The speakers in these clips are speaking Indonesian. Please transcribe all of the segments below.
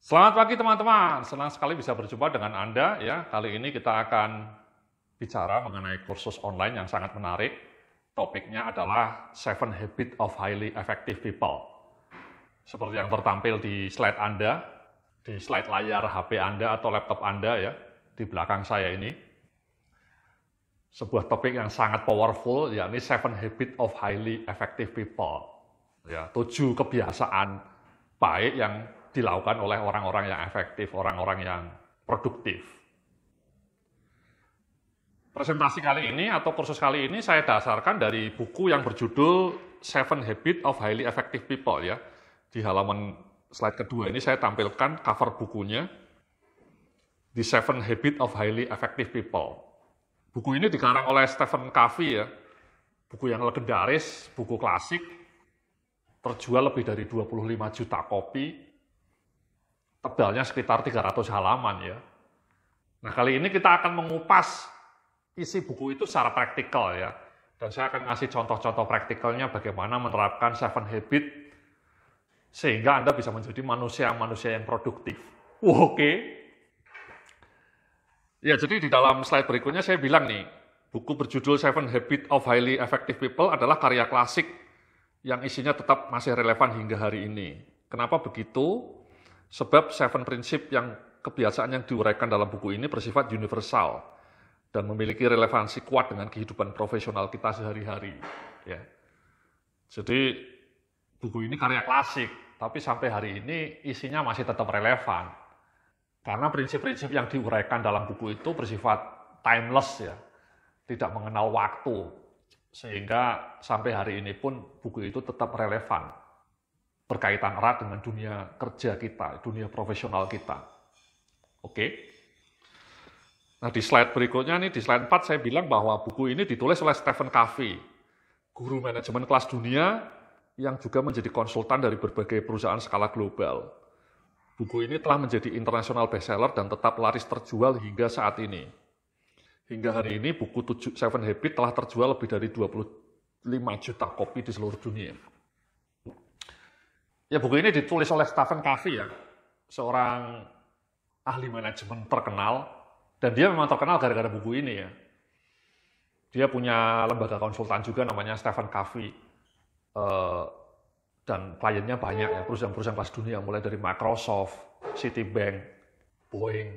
Selamat pagi teman-teman, senang sekali bisa berjumpa dengan Anda ya. Kali ini kita akan bicara mengenai kursus online yang sangat menarik. Topiknya adalah 7 Habits of Highly Effective People. Seperti yang tertampil di slide Anda, di slide layar HP Anda atau laptop Anda ya, di belakang saya ini. Sebuah topik yang sangat powerful, yakni 7 Habits of Highly Effective People. Ya, 7 kebiasaan baik yang dilakukan oleh orang-orang yang efektif, orang-orang yang produktif. Presentasi kali ini atau kursus kali ini saya dasarkan dari buku yang berjudul 7 Habits of Highly Effective People ya. Di halaman slide kedua ini saya tampilkan cover bukunya, The 7 Habits of Highly Effective People. Buku ini dikarang oleh Stephen Covey ya, buku yang legendaris, buku klasik, terjual lebih dari 25 juta kopi, tebalnya sekitar 300 halaman ya. Nah, kali ini kita akan mengupas isi buku itu secara praktikal ya. Dan saya akan ngasih contoh-contoh praktikalnya bagaimana menerapkan 7 habit sehingga Anda bisa menjadi manusia yang produktif. Oke. Ya, jadi di dalam slide berikutnya saya bilang nih, buku berjudul 7 Habits of Highly Effective People adalah karya klasik yang isinya tetap masih relevan hingga hari ini. Kenapa begitu? Sebab 7 prinsip yang kebiasaan yang diuraikan dalam buku ini bersifat universal dan memiliki relevansi kuat dengan kehidupan profesional kita sehari-hari. Ya. Jadi buku ini karya klasik, tapi sampai hari ini isinya masih tetap relevan. Karena prinsip-prinsip yang diuraikan dalam buku itu bersifat timeless ya, tidak mengenal waktu, sehingga sampai hari ini pun buku itu tetap relevan. Berkaitan erat dengan dunia kerja kita, dunia profesional kita. Oke. Nah, di slide berikutnya nih, di slide 4 saya bilang bahwa buku ini ditulis oleh Stephen Covey, guru manajemen kelas dunia yang juga menjadi konsultan dari berbagai perusahaan skala global. Buku ini telah menjadi international bestseller dan tetap laris terjual hingga saat ini. Hingga hari ini buku 7 Habits telah terjual lebih dari 25 juta kopi di seluruh dunia. Ya, buku ini ditulis oleh Stephen Covey ya, seorang ahli manajemen terkenal, dan dia memang terkenal gara-gara buku ini ya. Dia punya lembaga konsultan juga namanya Stephen Covey, dan kliennya banyak ya, perusahaan-perusahaan kelas dunia, mulai dari Microsoft, Citibank, Boeing,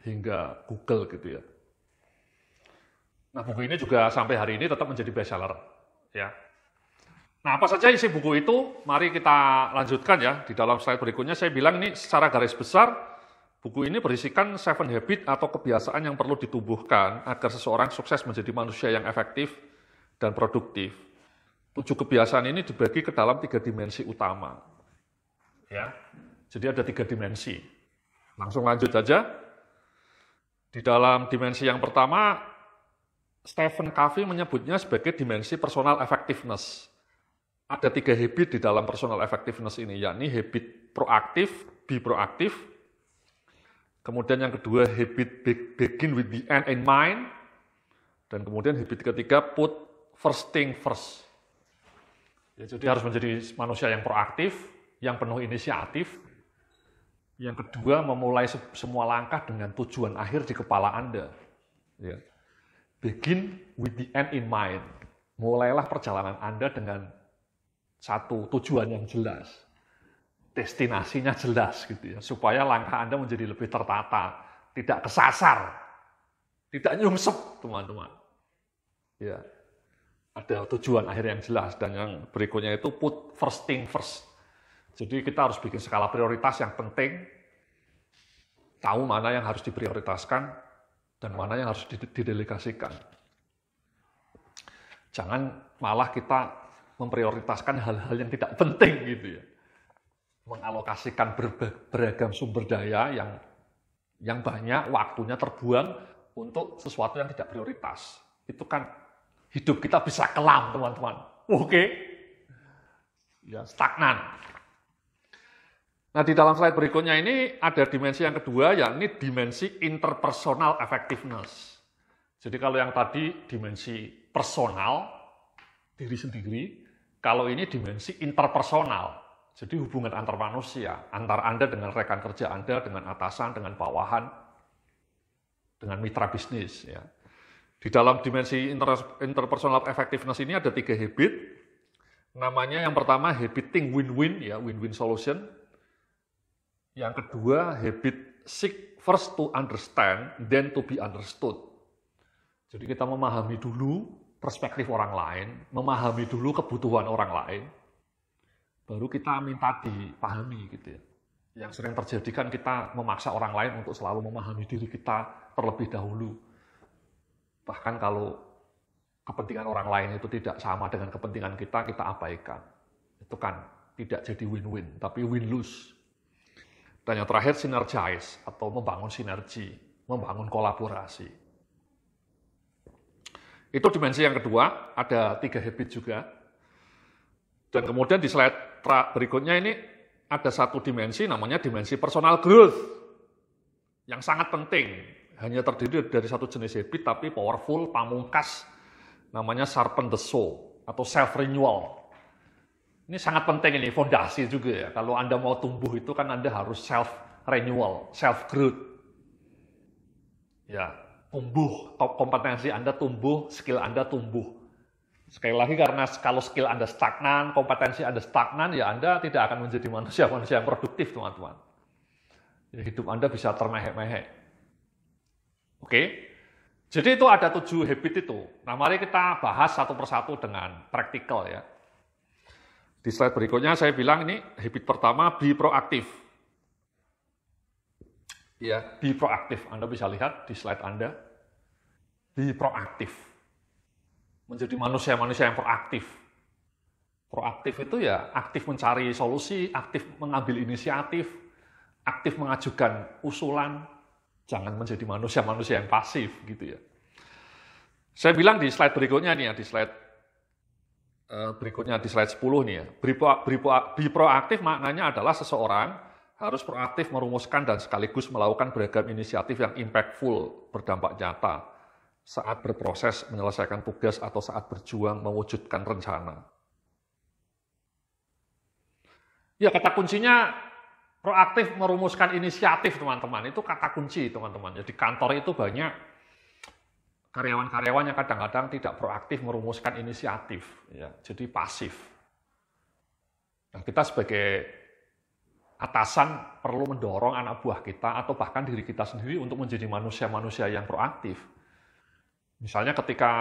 hingga Google gitu ya. Nah, buku ini juga sampai hari ini tetap menjadi bestseller ya. Nah, apa saja isi buku itu? Mari kita lanjutkan ya. Di dalam slide berikutnya saya bilang ini secara garis besar, buku ini berisikan 7 habit atau kebiasaan yang perlu ditumbuhkan agar seseorang sukses menjadi manusia yang efektif dan produktif. 7 kebiasaan ini dibagi ke dalam 3 dimensi utama. Ya. Jadi ada 3 dimensi. Langsung lanjut aja. Di dalam dimensi yang pertama, Stephen Covey menyebutnya sebagai dimensi personal effectiveness. Ada 3 habit di dalam personal effectiveness ini, yakni habit proaktif, be proaktif. Kemudian yang kedua, habit begin with the end in mind. Dan kemudian habit ketiga, put first thing first. Ya, jadi harus menjadi manusia yang proaktif, yang penuh inisiatif. Yang kedua, memulai semua langkah dengan tujuan akhir di kepala Anda. Ya. Begin with the end in mind. Mulailah perjalanan Anda dengan satu tujuan yang jelas, destinasinya jelas gitu ya, supaya langkah Anda menjadi lebih tertata, tidak kesasar, tidak nyungsep teman-teman. Ya, ada tujuan akhir yang jelas, dan yang berikutnya itu put first thing first. Jadi kita harus bikin skala prioritas yang penting, tahu mana yang harus diprioritaskan dan mana yang harus didelegasikan. Jangan malah kita memprioritaskan hal-hal yang tidak penting gitu ya. Mengalokasikan beragam sumber daya yang banyak, waktunya terbuang untuk sesuatu yang tidak prioritas. Itu kan hidup kita bisa kelam, teman-teman. Oke? Ya, stagnan. Nah, di dalam slide berikutnya ini ada dimensi yang kedua, yakni dimensi interpersonal effectiveness. Jadi kalau yang tadi dimensi personal, diri sendiri, kalau ini dimensi interpersonal. Jadi hubungan antar manusia, antar Anda dengan rekan kerja Anda, dengan atasan, dengan bawahan, dengan mitra bisnis. Ya. Di dalam dimensi interpersonal effectiveness ini ada 3 habit. Namanya yang pertama habit think win-win, ya, win-win solution. Yang kedua habit seek first to understand, then to be understood. Jadi kita memahami dulu perspektif orang lain, memahami dulu kebutuhan orang lain, baru kita minta dipahami gitu ya. Yang sering terjadi kan kita memaksa orang lain untuk selalu memahami diri kita terlebih dahulu. Bahkan kalau kepentingan orang lain itu tidak sama dengan kepentingan kita, kita abaikan. Itu kan tidak jadi win-win, tapi win-lose. Dan yang terakhir synergize atau membangun sinergi, membangun kolaborasi. Itu dimensi yang kedua, ada 3 habit juga. Dan kemudian di slide berikutnya ini ada satu dimensi namanya dimensi personal growth yang sangat penting. Hanya terdiri dari satu jenis habit tapi powerful, pamungkas, namanya sharpen the soul atau self renewal. Ini sangat penting ini, fondasi juga ya. Kalau Anda mau tumbuh itu kan Anda harus self renewal, self growth. Ya, tumbuh, kompetensi Anda tumbuh, skill Anda tumbuh. Sekali lagi karena kalau skill Anda stagnan, kompetensi Anda stagnan, ya Anda tidak akan menjadi manusia-manusia yang produktif, teman-teman. Jadi hidup Anda bisa termehek-mehek. Oke? Jadi itu ada 7 habit itu. Nah, mari kita bahas satu persatu dengan praktikal ya. Di slide berikutnya saya bilang ini habit pertama, be proaktif. Ya, be proaktif. Anda bisa lihat di slide Anda. Be proaktif. Menjadi manusia-manusia yang proaktif. Proaktif itu ya aktif mencari solusi, aktif mengambil inisiatif, aktif mengajukan usulan. Jangan menjadi manusia-manusia yang pasif gitu ya. Saya bilang di slide berikutnya nih ya, di slide berikutnya di slide 10 nih ya. Be proaktif maknanya adalah seseorang harus proaktif merumuskan dan sekaligus melakukan beragam inisiatif yang impactful, berdampak nyata saat berproses menyelesaikan tugas atau saat berjuang mewujudkan rencana. Ya, kata kuncinya proaktif merumuskan inisiatif, teman-teman. Itu kata kunci, teman-teman. Jadi kantor itu banyak karyawan-karyawan yang kadang-kadang tidak proaktif merumuskan inisiatif, ya, jadi pasif. Nah, kita sebagai atasan perlu mendorong anak buah kita atau bahkan diri kita sendiri untuk menjadi manusia-manusia yang proaktif. Misalnya ketika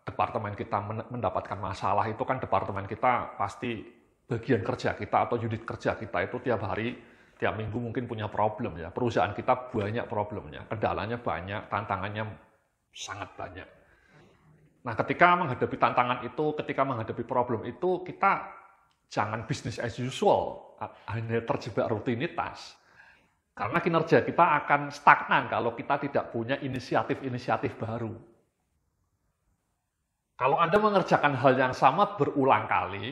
departemen kita mendapatkan masalah, itu kan departemen kita pasti bagian kerja kita atau unit kerja kita itu tiap hari, tiap minggu mungkin punya problem ya. Perusahaan kita banyak problemnya, kendalanya banyak, tantangannya sangat banyak. Nah, ketika menghadapi tantangan itu, ketika menghadapi problem itu, kita jangan business as usual, hanya terjebak rutinitas. Karena kinerja kita akan stagnan kalau kita tidak punya inisiatif-inisiatif baru. Kalau Anda mengerjakan hal yang sama berulang kali,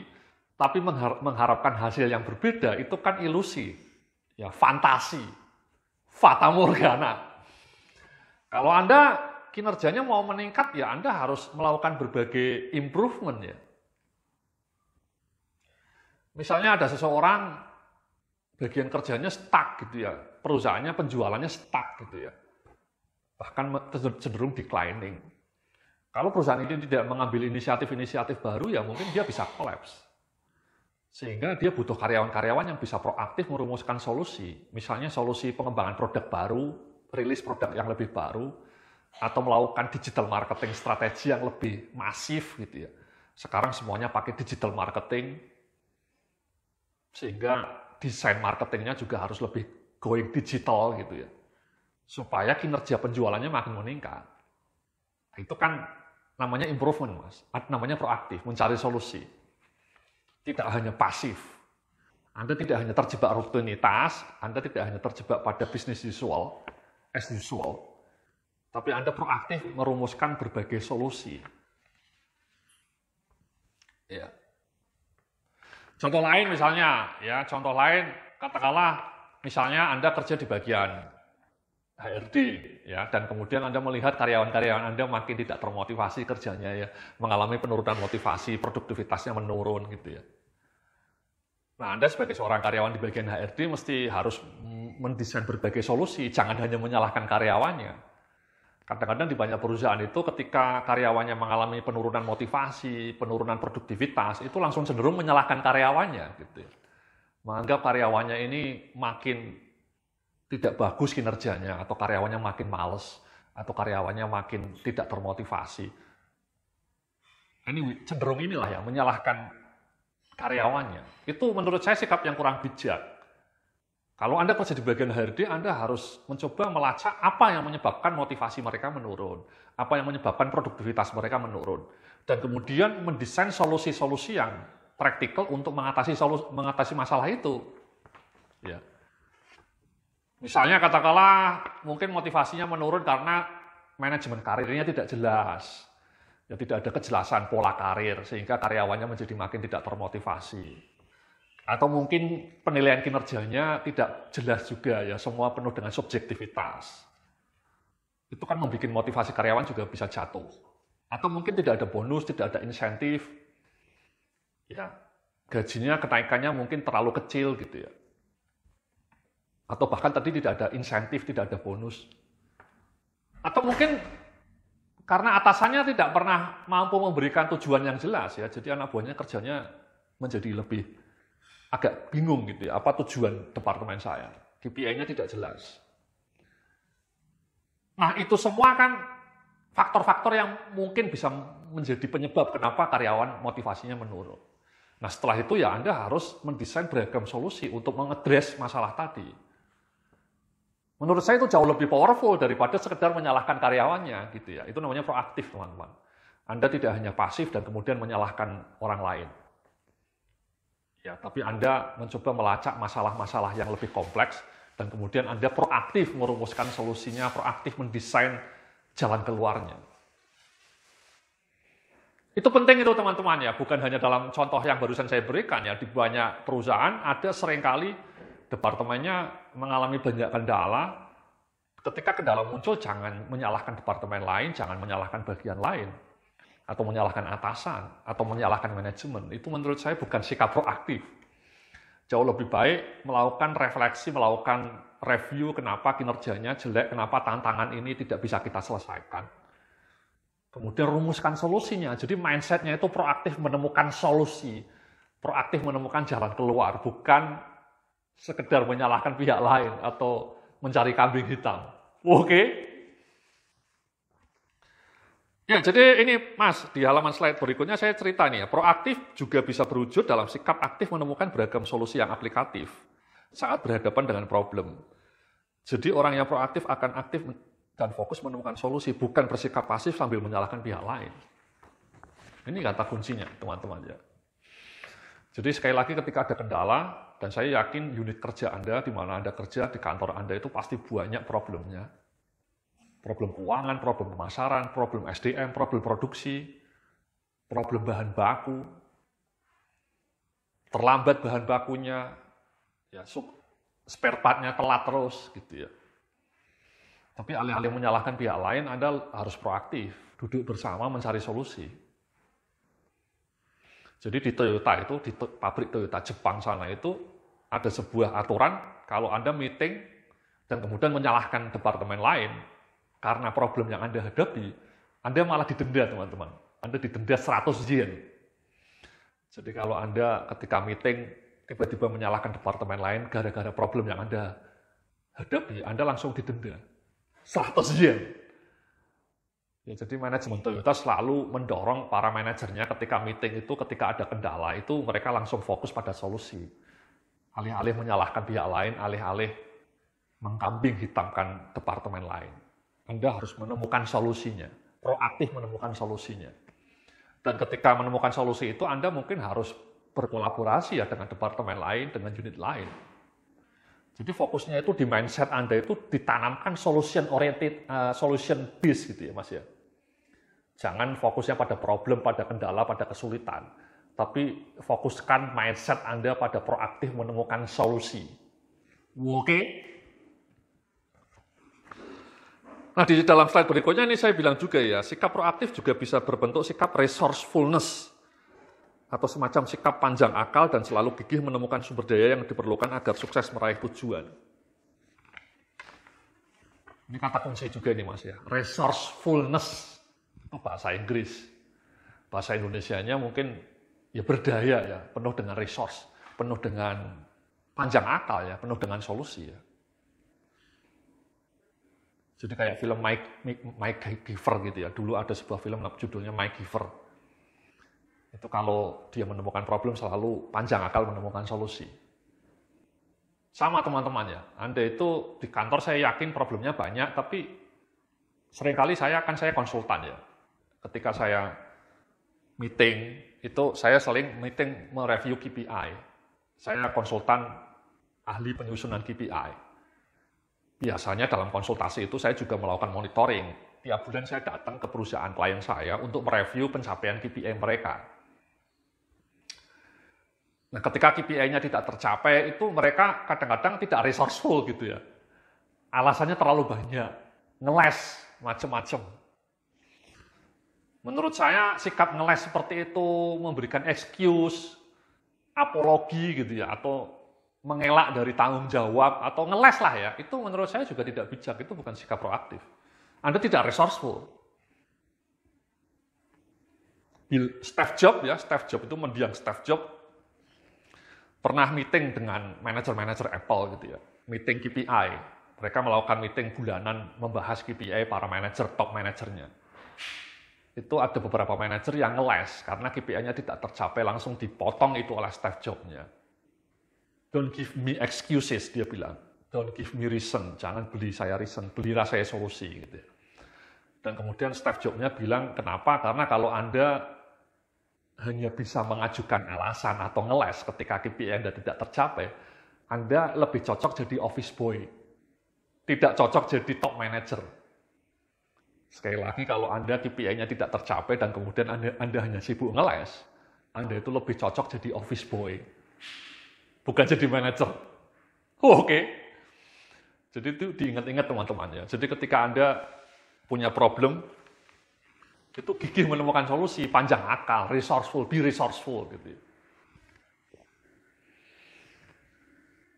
tapi mengharapkan hasil yang berbeda, itu kan ilusi, ya, fantasi, fata morgana. Kalau Anda kinerjanya mau meningkat, ya Anda harus melakukan berbagai improvement ya. Misalnya ada seseorang bagian kerjanya stuck gitu ya, perusahaannya penjualannya stuck gitu ya, bahkan cenderung declining. Kalau perusahaan ini tidak mengambil inisiatif-inisiatif baru, ya mungkin dia bisa collapse. Sehingga dia butuh karyawan-karyawan yang bisa proaktif merumuskan solusi. Misalnya solusi pengembangan produk baru, rilis produk yang lebih baru, atau melakukan digital marketing strategi yang lebih masif gitu ya. Sekarang semuanya pakai digital marketing, sehingga desain marketingnya juga harus lebih going digital gitu ya. Supaya kinerja penjualannya makin meningkat. Itu kan namanya improvement, Mas. Namanya proaktif, mencari solusi. Tidak hanya pasif. Anda tidak hanya terjebak rutinitas, Anda tidak hanya terjebak pada business usual, as usual, tapi Anda proaktif merumuskan berbagai solusi. Ya. Contoh lain misalnya, ya, contoh lain katakanlah misalnya Anda kerja di bagian HRD, ya, dan kemudian Anda melihat karyawan-karyawan Anda makin tidak termotivasi kerjanya, ya, mengalami penurunan motivasi, produktivitasnya menurun gitu ya. Nah, Anda sebagai seorang karyawan di bagian HRD mesti harus mendesain berbagai solusi, jangan hanya menyalahkan karyawannya. Kadang-kadang di banyak perusahaan itu ketika karyawannya mengalami penurunan motivasi, penurunan produktivitas, itu langsung cenderung menyalahkan karyawannya. Gitu. Menganggap karyawannya ini makin tidak bagus kinerjanya, atau karyawannya makin males, atau karyawannya makin tidak termotivasi. Ini cenderung inilah yang menyalahkan karyawannya. Itu menurut saya sikap yang kurang bijak. Kalau Anda kerja di bagian HRD, Anda harus mencoba melacak apa yang menyebabkan motivasi mereka menurun, apa yang menyebabkan produktivitas mereka menurun, dan kemudian mendesain solusi-solusi yang praktikal untuk mengatasi masalah itu. Ya. Misalnya katakanlah mungkin motivasinya menurun karena manajemen karirnya tidak jelas. Ya, tidak ada kejelasan pola karir sehingga karyawannya menjadi makin tidak termotivasi. Atau mungkin penilaian kinerjanya tidak jelas juga ya, semua penuh dengan subjektivitas. Itu kan membuat motivasi karyawan juga bisa jatuh. Atau mungkin tidak ada bonus, tidak ada insentif. Ya, gajinya kenaikannya mungkin terlalu kecil gitu ya. Atau bahkan tadi tidak ada insentif, tidak ada bonus. Atau mungkin karena atasannya tidak pernah mampu memberikan tujuan yang jelas ya, jadi anak buahnya kerjanya menjadi lebih agak bingung gitu ya, apa tujuan departemen saya, KPI-nya tidak jelas. Nah itu semua kan faktor-faktor yang mungkin bisa menjadi penyebab kenapa karyawan motivasinya menurun. Nah setelah itu ya Anda harus mendesain beragam solusi untuk mengadres masalah tadi. Menurut saya itu jauh lebih powerful daripada sekedar menyalahkan karyawannya gitu ya. Itu namanya proaktif, teman-teman. Anda tidak hanya pasif dan kemudian menyalahkan orang lain. Ya, tapi Anda mencoba melacak masalah-masalah yang lebih kompleks dan kemudian Anda proaktif merumuskan solusinya, proaktif mendesain jalan keluarnya. Itu penting itu teman-teman ya, bukan hanya dalam contoh yang barusan saya berikan ya, di banyak perusahaan ada seringkali departemennya mengalami banyak kendala. Ketika kendala muncul, jangan menyalahkan departemen lain, jangan menyalahkan bagian lain, atau menyalahkan atasan, atau menyalahkan manajemen. Itu menurut saya bukan sikap proaktif. Jauh lebih baik melakukan refleksi, melakukan review kenapa kinerjanya jelek, kenapa tantangan ini tidak bisa kita selesaikan. Kemudian rumuskan solusinya. Jadi mindset-nya itu proaktif menemukan solusi, proaktif menemukan jalan keluar, bukan sekedar menyalahkan pihak lain atau mencari kambing hitam. Oke? Ya, jadi ini Mas, di halaman slide berikutnya saya cerita nih ya, proaktif juga bisa berwujud dalam sikap aktif menemukan beragam solusi yang aplikatif saat berhadapan dengan problem. Jadi orang yang proaktif akan aktif dan fokus menemukan solusi, bukan bersikap pasif sambil menyalahkan pihak lain. Ini kata kuncinya, teman-teman ya. Jadi sekali lagi ketika ada kendala, dan saya yakin unit kerja Anda, di mana Anda kerja, di kantor Anda itu pasti banyak problemnya. Problem keuangan, problem pemasaran, problem SDM, problem produksi, problem bahan baku, terlambat bahan bakunya, ya spare part-nya telat terus, gitu ya. Tapi alih-alih menyalahkan pihak lain, Anda harus proaktif, duduk bersama mencari solusi. Jadi di Toyota itu, di pabrik Toyota Jepang sana itu, ada sebuah aturan, kalau Anda meeting dan kemudian menyalahkan departemen lain, karena problem yang Anda hadapi, Anda malah didenda, teman-teman. Anda didenda 100 yen. Jadi kalau Anda ketika meeting, tiba-tiba menyalahkan departemen lain, gara-gara problem yang Anda hadapi, Anda langsung didenda 100 yen. Ya, jadi manajemen Toyota selalu mendorong para manajernya ketika meeting itu, ketika ada kendala itu mereka langsung fokus pada solusi. Alih-alih menyalahkan pihak lain, alih-alih mengkambing hitamkan departemen lain. Anda harus menemukan solusinya, proaktif menemukan solusinya. Dan ketika menemukan solusi itu, Anda mungkin harus berkolaborasi ya dengan departemen lain, dengan unit lain. Jadi fokusnya itu di mindset Anda itu ditanamkan solution oriented, solution based gitu ya Mas ya. Jangan fokusnya pada problem, pada kendala, pada kesulitan. Tapi fokuskan mindset Anda pada proaktif menemukan solusi. Oke? Nah, di dalam slide berikutnya ini saya bilang juga ya, sikap proaktif juga bisa berbentuk sikap resourcefulness. atau semacam sikap panjang akal dan selalu gigih menemukan sumber daya yang diperlukan agar sukses meraih tujuan. Ini kata kunci juga ini Mas ya, resourcefulness, itu bahasa Inggris. Bahasa Indonesianya mungkin ya berdaya ya, penuh dengan resource, penuh dengan panjang akal ya, penuh dengan solusi ya. Jadi kayak film Mike Giver gitu ya, dulu ada sebuah film judulnya Mike Giver. Itu kalau dia menemukan problem selalu panjang akal menemukan solusi. Sama teman-teman ya, Anda itu di kantor saya yakin problemnya banyak, tapi seringkali saya konsultan ya. Ketika saya meeting, itu saya sering meeting mereview KPI. Saya konsultan ahli penyusunan KPI. Biasanya dalam konsultasi itu saya juga melakukan monitoring. Tiap bulan saya datang ke perusahaan klien saya untuk mereview pencapaian KPI mereka. Nah, ketika KPI-nya tidak tercapai, itu mereka kadang-kadang tidak resourceful gitu ya. Alasannya terlalu banyak, ngeles, macam-macam. Menurut saya, sikap ngeles seperti itu memberikan excuse, apologi gitu ya, atau mengelak dari tanggung jawab, atau ngeles lah ya, itu menurut saya juga tidak bijak, itu bukan sikap proaktif. Anda tidak resourceful. Steve Jobs itu mendiang Steve Jobs, pernah meeting dengan manajer-manajer Apple gitu ya, meeting KPI. Mereka melakukan meeting bulanan membahas KPI para manajer, top manajernya. Itu ada beberapa manajer yang ngeles karena KPI-nya tidak tercapai, langsung dipotong itu oleh Steve Jobs-nya. Don't give me excuses, dia bilang. Don't give me reason, jangan beli saya reason, belilah saya solusi gitu ya. Dan kemudian Steve Jobs-nya bilang, kenapa? Karena kalau Anda hanya bisa mengajukan alasan atau ngeles ketika KPI Anda tidak tercapai, Anda lebih cocok jadi office boy. Tidak cocok jadi top manager. Sekali lagi, kalau Anda KPI-nya tidak tercapai dan kemudian Anda hanya sibuk ngeles, Anda itu lebih cocok jadi office boy. Bukan jadi manager. Oke. Jadi itu diingat-ingat teman-teman ya. Jadi ketika Anda punya problem, itu gigih menemukan solusi, panjang akal, resourceful, be resourceful gitu.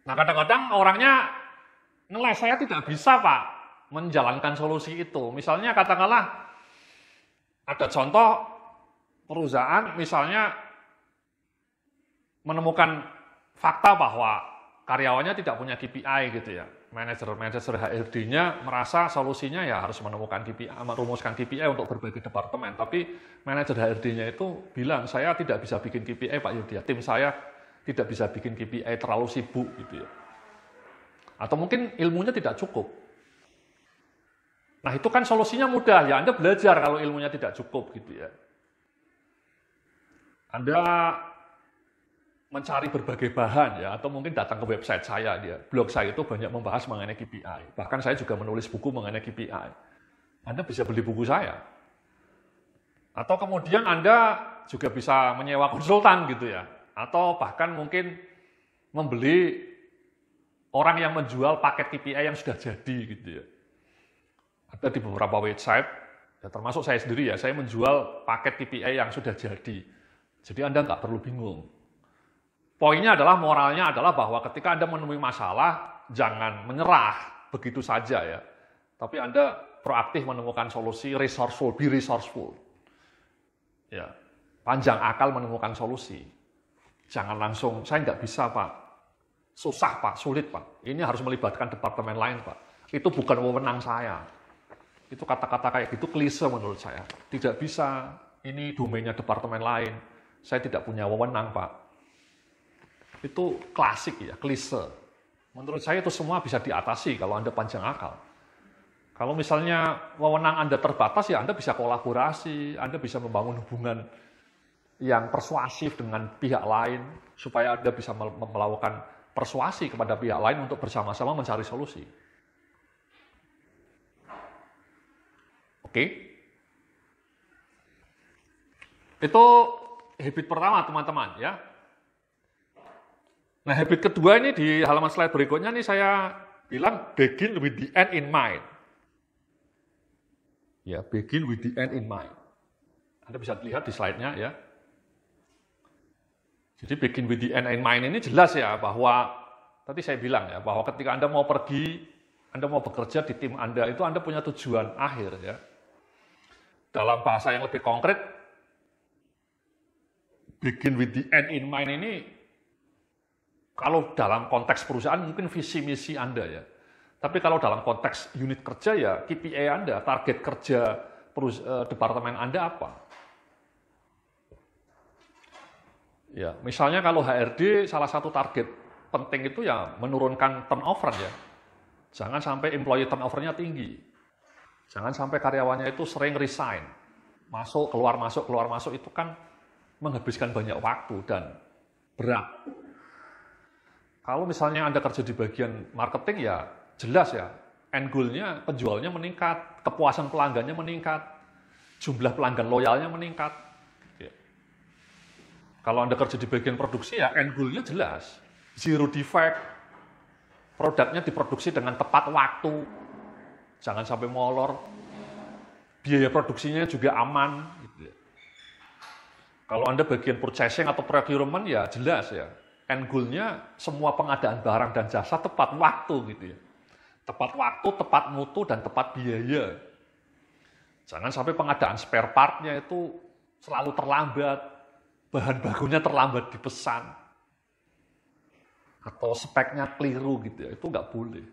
Nah kadang-kadang orangnya ngeles, saya tidak bisa Pak menjalankan solusi itu. Misalnya katakanlah ada contoh perusahaan misalnya menemukan fakta bahwa karyawannya tidak punya KPI gitu ya. Manajer HRD-nya merasa solusinya ya harus menemukan KPI, merumuskan KPI untuk berbagai departemen. Tapi manajer HRD-nya itu bilang, saya tidak bisa bikin KPI Pak Yudhya, tim saya tidak bisa bikin KPI, terlalu sibuk gitu ya. Atau mungkin ilmunya tidak cukup. Nah itu kan solusinya mudah ya, Anda belajar kalau ilmunya tidak cukup gitu ya. Anda mencari berbagai bahan ya, atau mungkin datang ke website saya dia. Blog saya itu banyak membahas mengenai KPI. Bahkan saya juga menulis buku mengenai KPI. Anda bisa beli buku saya. Atau kemudian Anda juga bisa menyewa konsultan gitu ya. Atau bahkan mungkin membeli orang yang menjual paket KPI yang sudah jadi gitu ya. Ada di beberapa website, ya termasuk saya sendiri ya, saya menjual paket KPI yang sudah jadi. Jadi Anda nggak perlu bingung. Poinnya adalah, moralnya adalah bahwa ketika Anda menemui masalah, jangan menyerah begitu saja ya. Tapi Anda proaktif menemukan solusi, resourceful, be resourceful. Ya, panjang akal menemukan solusi. Jangan langsung, saya nggak bisa Pak. Susah Pak, sulit Pak. Ini harus melibatkan departemen lain Pak. Itu bukan wewenang saya. Itu kata-kata kayak gitu klise menurut saya. Tidak bisa, ini domainnya departemen lain. Saya tidak punya wewenang Pak. Itu klasik ya, klise. Menurut saya itu semua bisa diatasi kalau Anda panjang akal. Kalau misalnya wewenang Anda terbatas, ya Anda bisa kolaborasi, Anda bisa membangun hubungan yang persuasif dengan pihak lain, supaya Anda bisa melakukan persuasi kepada pihak lain untuk bersama-sama mencari solusi. Oke? Itu habit pertama teman-teman ya. Nah, habit kedua ini di halaman slide berikutnya nih saya bilang begin with the end in mind. Ya, begin with the end in mind. Anda bisa lihat di slide-nya ya. Jadi begin with the end in mind ini jelas ya bahwa tadi saya bilang ya bahwa ketika Anda mau pergi, Anda mau bekerja di tim Anda itu Anda punya tujuan akhir ya. Dalam bahasa yang lebih konkret, begin with the end in mind ini kalau dalam konteks perusahaan mungkin visi misi Anda ya. Tapi kalau dalam konteks unit kerja ya KPI Anda, target kerja departemen Anda apa? Ya, misalnya kalau HRD salah satu target penting itu ya menurunkan turnover ya. Jangan sampai employee turnover-nya tinggi. Jangan sampai karyawannya itu sering resign. Masuk, keluar masuk itu kan menghabiskan banyak waktu dan berat. Kalau misalnya Anda kerja di bagian marketing ya jelas ya, end goal-nya penjualnya meningkat, kepuasan pelanggannya meningkat, jumlah pelanggan loyalnya meningkat. Ya. Kalau Anda kerja di bagian produksi ya end goal-nya jelas, zero defect, produknya diproduksi dengan tepat waktu, jangan sampai molor, biaya produksinya juga aman. Gitu ya. Kalau Anda bagian purchasing atau procurement ya jelas ya, end goal-nya semua pengadaan barang dan jasa tepat waktu gitu ya. Tepat waktu, tepat mutu, dan tepat biaya. Jangan sampai pengadaan spare part-nya itu selalu terlambat, bahan bakunya terlambat dipesan, atau speknya keliru gitu ya, itu nggak boleh.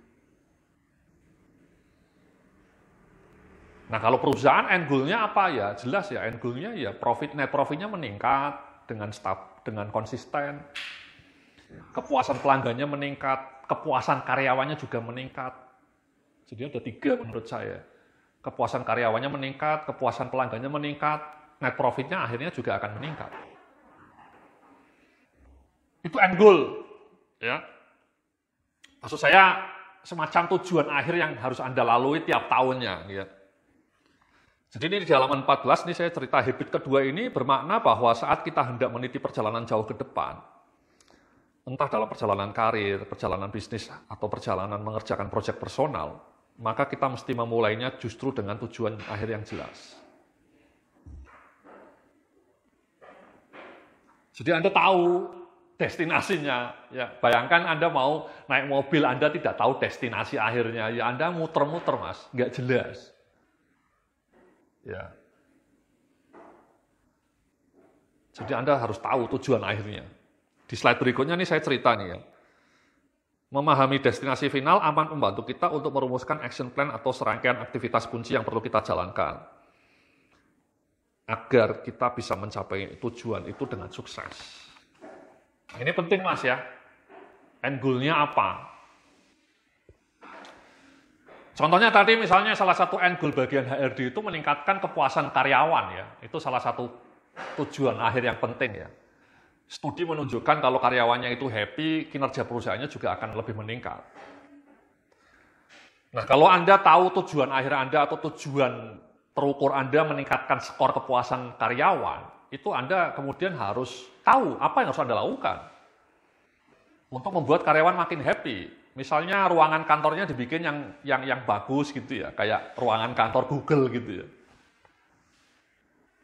Nah kalau perusahaan end goal-nya apa ya? Jelas ya, end goal-nya ya net profit-nya meningkat dengan konsisten, kepuasan pelanggannya meningkat, kepuasan karyawannya juga meningkat. Jadi ada 3 menurut saya. Kepuasan karyawannya meningkat, kepuasan pelanggannya meningkat, net profit-nya akhirnya juga akan meningkat. Itu end goal. Ya. Maksud saya semacam tujuan akhir yang harus Anda lalui tiap tahunnya. Ya. Jadi ini di halaman 14, ini saya cerita habit kedua ini bermakna bahwa saat kita hendak meniti perjalanan jauh ke depan, entah dalam perjalanan karir, perjalanan bisnis, atau perjalanan mengerjakan proyek personal, maka kita mesti memulainya justru dengan tujuan akhir yang jelas. Jadi Anda tahu destinasinya. Ya, bayangkan Anda mau naik mobil, Anda tidak tahu destinasi akhirnya. Ya Anda muter-muter, Mas, nggak jelas. Ya. Jadi Anda harus tahu tujuan akhirnya. Di slide berikutnya nih saya cerita nih ya. Memahami destinasi final aman membantu kita untuk merumuskan action plan atau serangkaian aktivitas kunci yang perlu kita jalankan. Agar kita bisa mencapai tujuan itu dengan sukses. Ini penting Mas ya. End goal-nya apa? Contohnya tadi misalnya salah satu end goal bagian HRD itu meningkatkan kepuasan karyawan ya. Itu salah satu tujuan akhir yang penting ya. Studi menunjukkan kalau karyawannya itu happy, kinerja perusahaannya juga akan lebih meningkat. Nah, kalau Anda tahu tujuan akhir Anda atau tujuan terukur Anda meningkatkan skor kepuasan karyawan, itu Anda kemudian harus tahu apa yang harus Anda lakukan untuk membuat karyawan makin happy. Misalnya ruangan kantornya dibikin yang bagus gitu ya, kayak ruangan kantor Google gitu ya.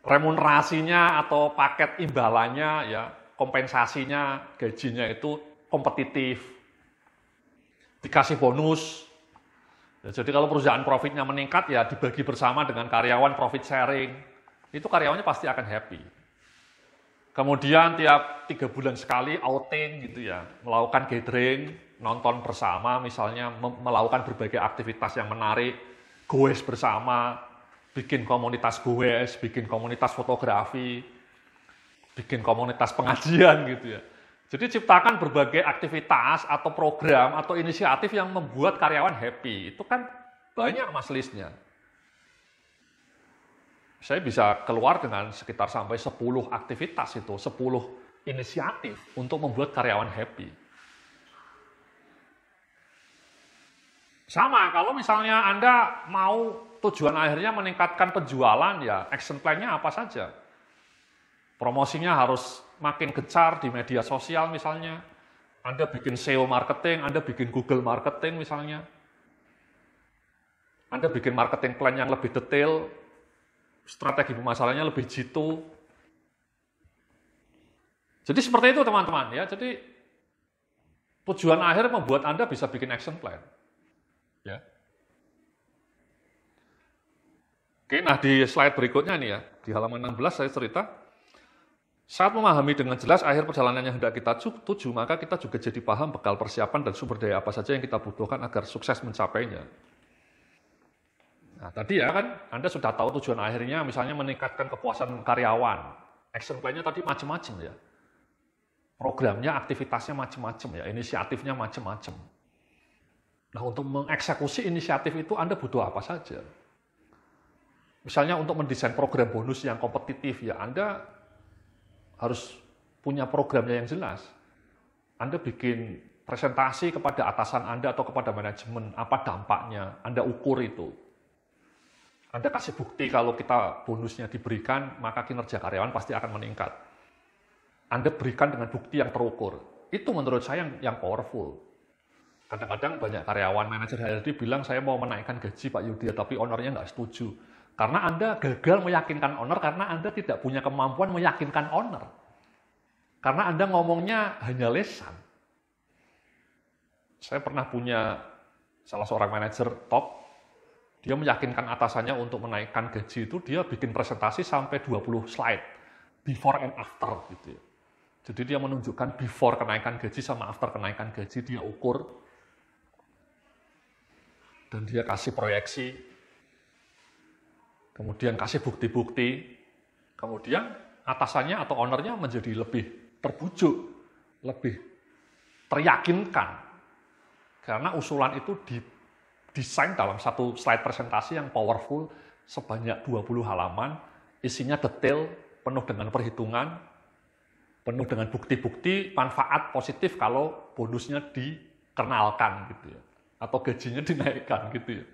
Remunerasinya atau paket imbalannya ya, kompensasinya, gajinya itu kompetitif, dikasih bonus. Ya, jadi kalau perusahaan profitnya meningkat ya dibagi bersama dengan karyawan profit sharing, itu karyawannya pasti akan happy. Kemudian tiap 3 bulan sekali outing gitu ya, melakukan gathering, nonton bersama misalnya, melakukan berbagai aktivitas yang menarik, goes bersama, bikin komunitas goes, bikin komunitas fotografi, bikin komunitas pengajian gitu ya. Jadi ciptakan berbagai aktivitas atau program atau inisiatif yang membuat karyawan happy. Itu kan banyak Mas listnya. Saya bisa keluar dengan sekitar sampai 10 aktivitas itu, 10 inisiatif untuk membuat karyawan happy. Sama, kalau misalnya Anda mau tujuan akhirnya meningkatkan penjualan, ya action plan-nya apa saja? Promosinya harus makin gencar di media sosial misalnya. Anda bikin SEO marketing, Anda bikin Google marketing misalnya. Anda bikin marketing plan yang lebih detail, strategi pemasarannya lebih jitu. Jadi seperti itu teman-teman ya. Jadi tujuan akhir membuat Anda bisa bikin action plan. Ya. Oke, nah di slide berikutnya nih ya, di halaman 16 saya cerita, saat memahami dengan jelas akhir perjalanan yang hendak kita tuju, maka kita juga jadi paham bekal persiapan dan sumber daya apa saja yang kita butuhkan agar sukses mencapainya. Nah tadi ya kan, Anda sudah tahu tujuan akhirnya, misalnya meningkatkan kepuasan karyawan. Action plan-nya tadi macam-macam ya. Programnya, aktivitasnya macam-macam ya, inisiatifnya macam-macam. Nah untuk mengeksekusi inisiatif itu Anda butuh apa saja? Misalnya untuk mendesain program bonus yang kompetitif, ya Anda harus punya programnya yang jelas. Anda bikin presentasi kepada atasan Anda atau kepada manajemen, apa dampaknya, Anda ukur itu. Anda kasih bukti kalau kita bonusnya diberikan, maka kinerja karyawan pasti akan meningkat. Anda berikan dengan bukti yang terukur. Itu menurut saya yang powerful. Kadang-kadang banyak karyawan, manajer HRD bilang, saya mau menaikkan gaji Pak Yudi, tapi ownernya nggak setuju. Karena Anda gagal meyakinkan owner, karena Anda tidak punya kemampuan meyakinkan owner. Karena Anda ngomongnya hanya lesan. Saya pernah punya salah seorang manajer top, dia meyakinkan atasannya untuk menaikkan gaji itu, dia bikin presentasi sampai 20 slide, before and after. Gitu. Jadi dia menunjukkan before kenaikan gaji sama after kenaikan gaji, dia ukur, dan dia kasih proyeksi, kemudian kasih bukti-bukti, kemudian atasannya atau ownernya menjadi lebih terbujuk, lebih teryakinkan. Karena usulan itu didesain dalam satu slide presentasi yang powerful, sebanyak 20 halaman, isinya detail, penuh dengan perhitungan, penuh dengan bukti-bukti, manfaat positif kalau bonusnya dikenalkan gitu ya, atau gajinya dinaikkan gitu ya.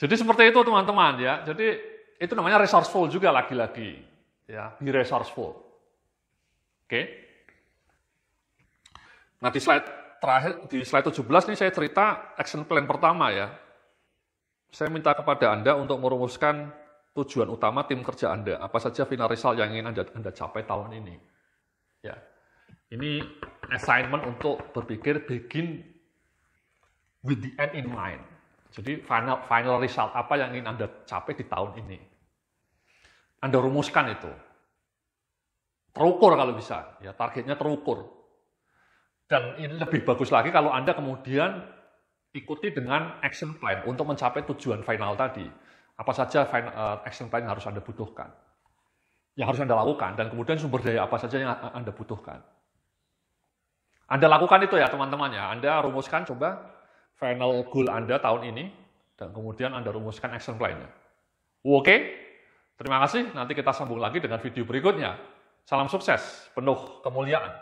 Jadi seperti itu teman-teman ya. Jadi itu namanya resourceful juga lagi-lagi. Ya, be resourceful. Oke. Nah di slide terakhir, di slide 17 nih saya cerita action plan pertama ya. Saya minta kepada Anda untuk merumuskan tujuan utama tim kerja Anda. Apa saja final result yang ingin Anda capai tahun ini. Ya. Ini assignment untuk berpikir begin with the end in mind. Jadi final result apa yang ingin Anda capai di tahun ini. Anda rumuskan itu. Terukur kalau bisa, ya targetnya terukur. Dan ini lebih bagus lagi kalau Anda kemudian ikuti dengan action plan untuk mencapai tujuan final tadi. Apa saja action plan yang harus Anda butuhkan. Yang harus Anda lakukan, dan kemudian sumber daya apa saja yang Anda butuhkan. Anda lakukan itu ya teman-teman ya. Anda rumuskan coba final goal Anda tahun ini, dan kemudian Anda rumuskan action plan-nya. Oke? Terima kasih, nanti kita sambung lagi dengan video berikutnya. Salam sukses, penuh kemuliaan.